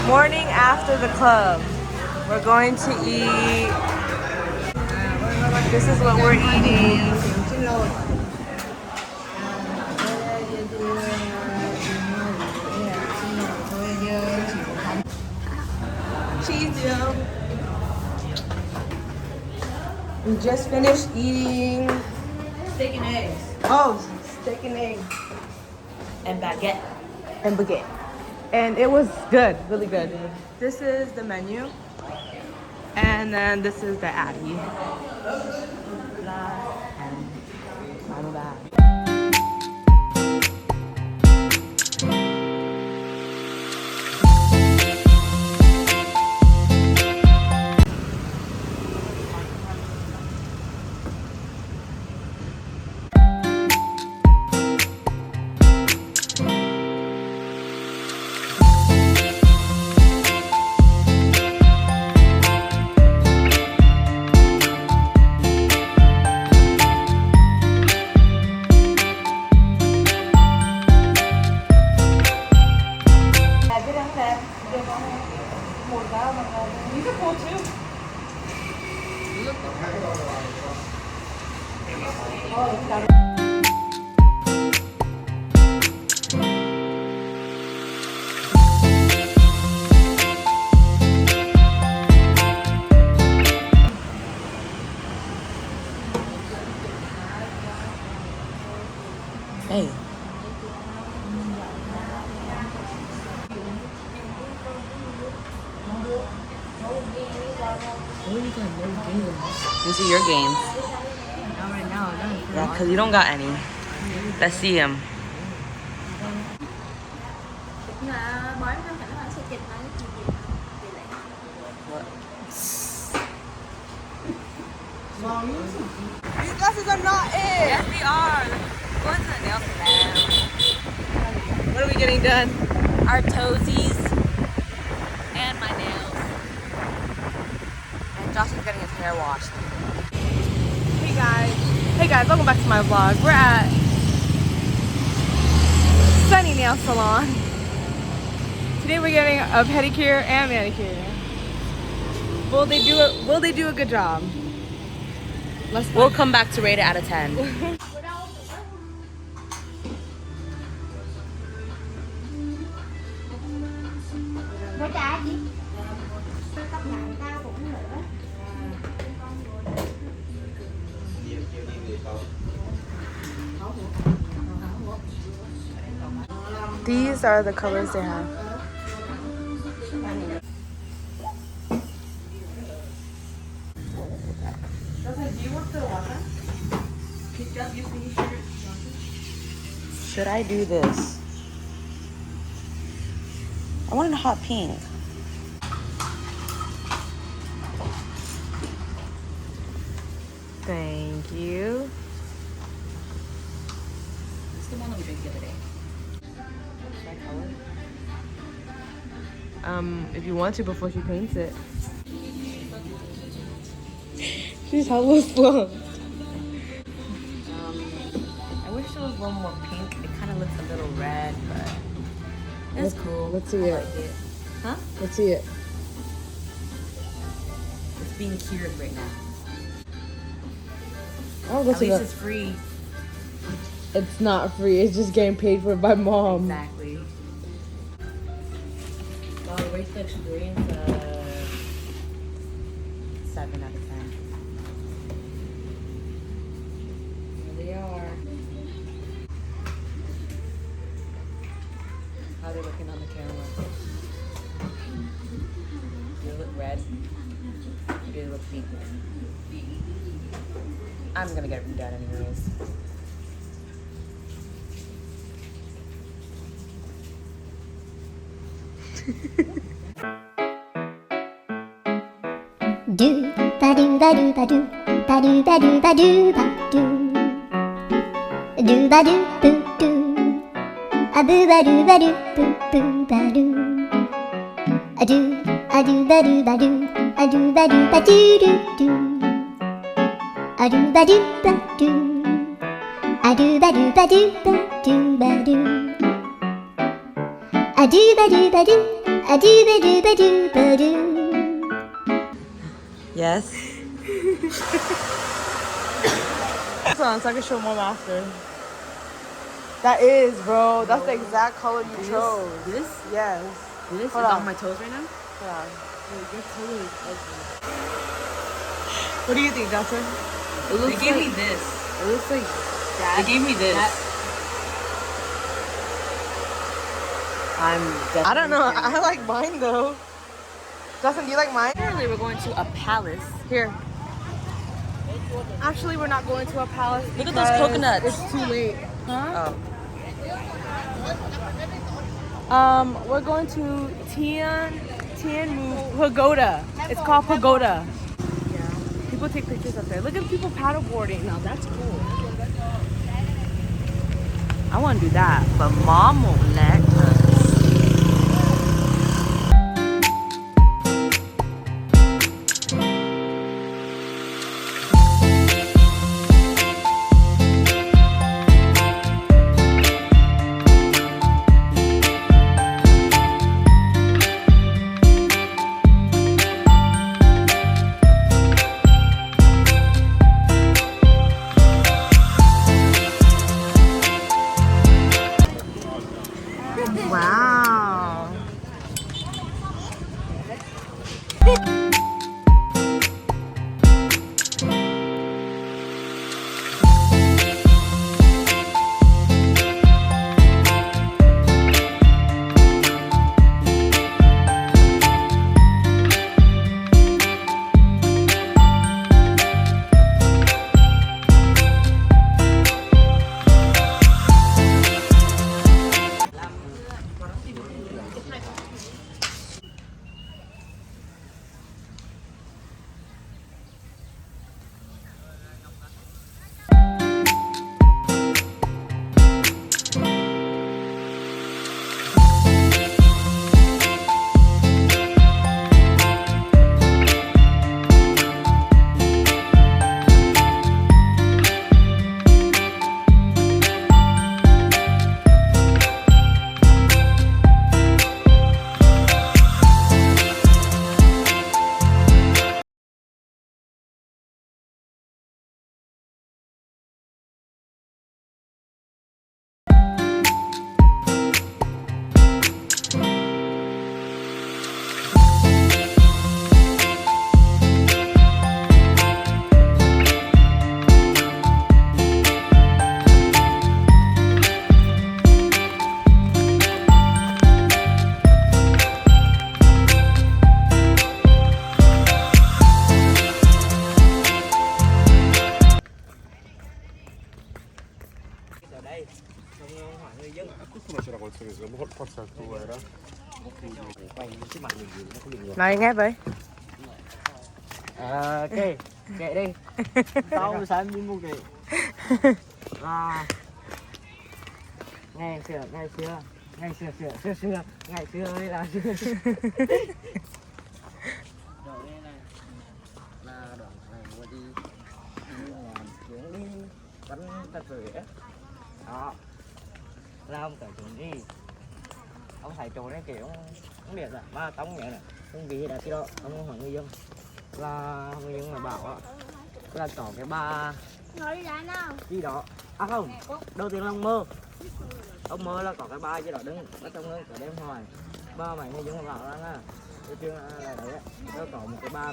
Morning after the club. We're going to eat. This is what we're eating. Cheese, yo. We just finished eating Steak and eggs. oh, steak and eggs And baguette. and baguette. And it was good, really good. This is the menu. And then this is the Addy. And Pagoda. You can pull too. Hey. These are your games. Yeah, because you don't got any. Let's see them. These glasses are not it. Yes, they are. Going to the nail salon. What are we getting done? Our toesies and my nails. And Josh is getting his hair washed. Hey guys, welcome back to my vlog. We're at Sunny Nail Salon. Today we're getting a pedicure and manicure. Will they do a good job? We'll come back to rate it out of 10. These are the colors they have. Should I do this? I want a hot pink. Thank you. It's the one that we drank the other day. Should I color? If you want to before she paints it. She's hella slow. I wish there was a little more pink. It kind of looks a little red, but it's cool. Let's see I it. like it. Huh? Let's see it. It's being cured right now. I'll go At see least that. it's free. It's not free. It's just getting paid for by mom. Exactly. Well, the race the ingredients 7 out of 10. Here they are. How they're looking on the camera. Do they look red? Or do they look pink? I'm gonna get them done anyways. Do ba do ba do ba do ba do ba do ba do ba do ba do boo do a boo ba do ba do boo boo ba do a do ba do ba do a do ba do ba do do do a do ba do ba do a do ba do ba do ba do ba do A do ba do ba do, a do ba do ba do ba do. Yes. Hold on, so I can show more master. That is, bro. That's the exact color you chose. This? Yes. This Hold is on. on my toes right now? Yeah. You're totally ugly. What do you think, Johnson? They gave me this. It looks like that. They gave me this. I'm definitely I don't know. scared. I like mine though. Justin, do you like mine? Apparently we're going to a palace. Here. Actually, we're not going to a palace. Look at those because coconuts. It's too late. Huh? Oh. We're going to Thiên Pagoda. It's called Pagoda. Yeah. People take pictures up there. Look at people paddleboarding. Now that's cool. I want to do that, but mom won't let us. Wow. Này nghe vậy? Kệ đi. Tao sáng đi mua kệ. Ngày xưa đây là xưa. Rồi đây này là đoạn này mua đi làm chuyến đi bắn ta rửa. Đó. Là ông tới chuyến đi. Ông thầy chỗ này kiểu không biết rồi, mà tao không nhớ nè. Không vì đã cái đó, ông hỏi người dân là người dân là bảo là có cái ba gì đó. À không, đầu tiên là ông mơ là có cái ba gì đó đứng ở trong ngân cả đêm hoài. Ba mày người dân là bảo là cái chuyện là đấy á, nó có một cái ba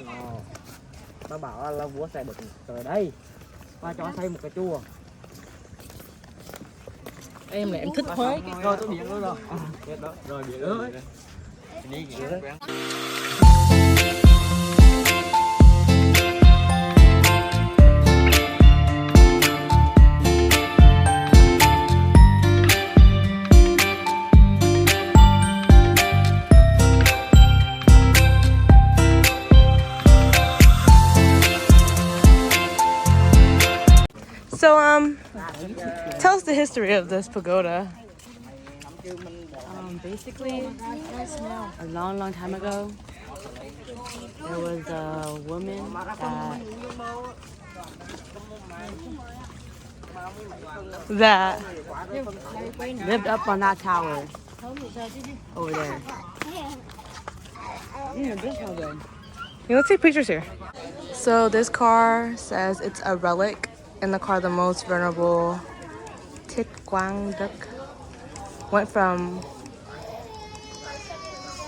nó bảo là vua sẽ được tới đây và cho xây một cái chùa. Em này em thích Huế. Rồi tôi biết rồi. Biết đó. Rồi biết rồi. Đi kìa. So tell us the history of this pagoda. Basically, a long time ago, there was a woman That lived up on that tower. Over there. This one good. Yeah, let's take pictures here. So this car says it's a relic in the car. The most vulnerable Thich Quang Duc went from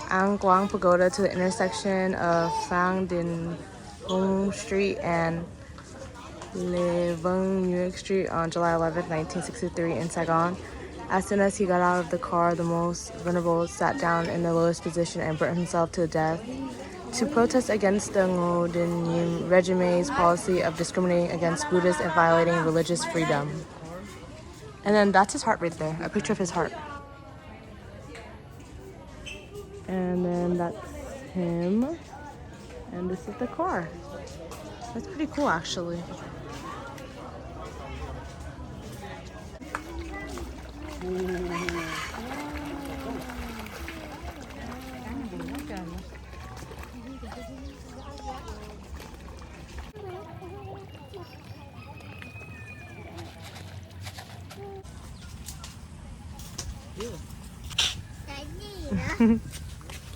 An Quang Pagoda to the intersection of Phang Dinh Hung Street and Le Vung Nguyen Street on July 11, 1963 in Saigon. As soon as he got out of the car, the most vulnerable sat down in the lowest position and burnt himself to death to protest against the Ngo Dinh Diem regime's policy of discriminating against Buddhists and violating religious freedom. And then that's his heart right there, a picture of his heart. And then that's him. And this is the car. That's pretty cool, actually.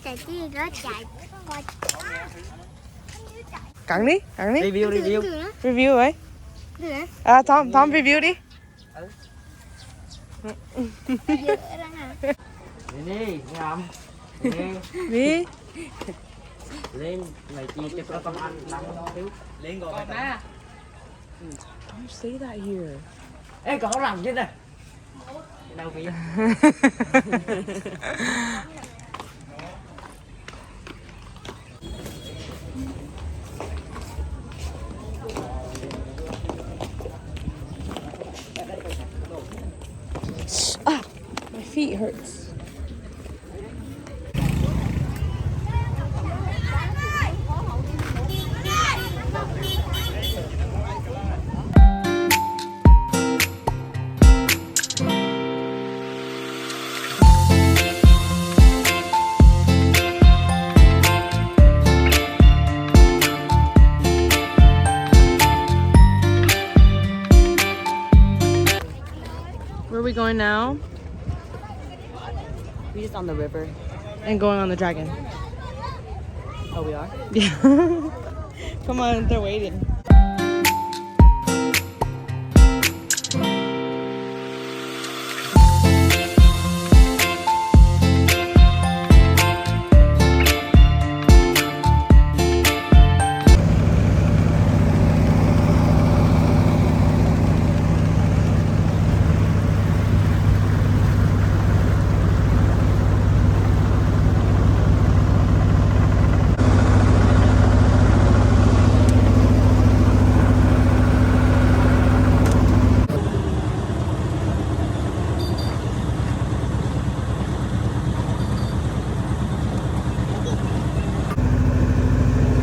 Chạy gì đó chạy coi. Cắn đi. Review. Review ấy. Được hả? À, Tom review đi. Dựa ra hả? Đi ngầm. Đi. Đi. Lên mày chia cho con ăn lắm thiếu. Lên gọi mày ta. Don't say that here. Ê có làm chứ nè. Đâu biết. My feet hurts. Where are we going now? We just on the river. And going on the dragon. Oh, we are? Yeah. Come on, they're waiting.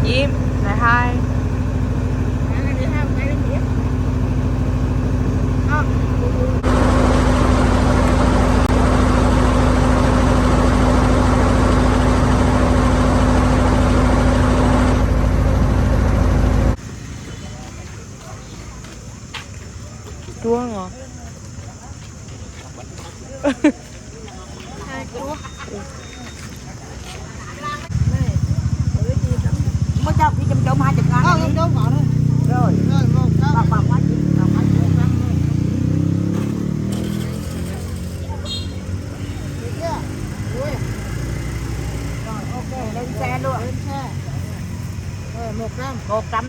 Yếm, nói hai. Chua ngọt. Có cho đi chôm 20 ngàn. Rồi. Bạc quá chị. Rồi ok, lên xe luôn. Lên xe. Rồi 100.